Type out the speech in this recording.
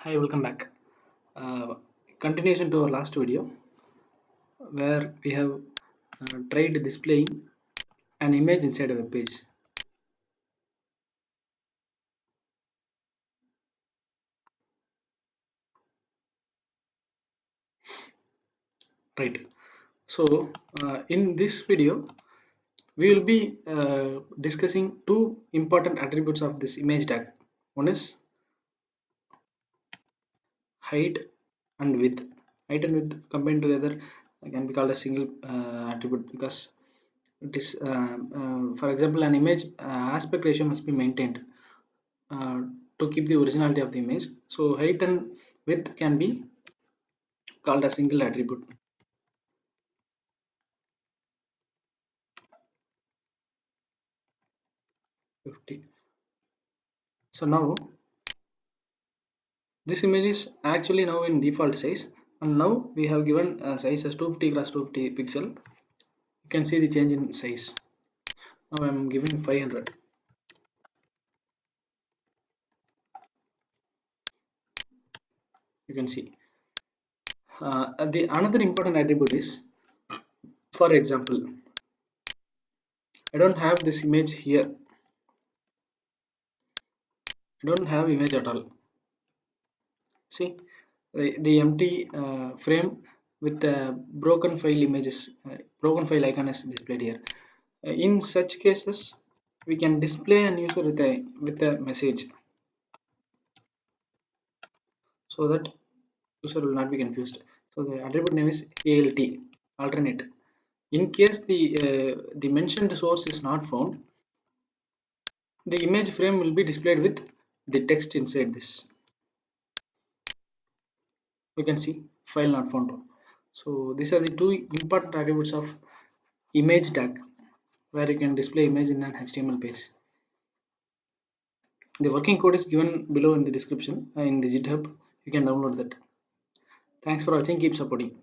Hi, welcome back. Uh, Continuation to our last video where we have tried displaying an image inside a web page. Right. So, in this video, we will be discussing two important attributes of this image tag. One is height and width. Height and width combined together can be called a single attribute because it is, for example, an image aspect ratio must be maintained uh, to keep the originality of the image. So height and width can be called a single attribute. 50. So now this image is actually now in default size, and now we have given a size as 250 cross 250 pixel. You can see the change in size. Now I am giving 500. You can see. The another important attribute is, for example, I don't have this image here. I don't have image at all. See the empty frame with the broken file images, broken file icon is displayed here. In such cases, we can display an user with a message so that user will not be confused. So the attribute name is ALT, alternate. In case the mentioned source is not found, the image frame will be displayed with the text inside this. You can see file not found. So these are the two important attributes of image tag, where you can display image in an HTML page. The working code is given below in the description in the GitHub. You can download that. Thanks for watching. Keep supporting.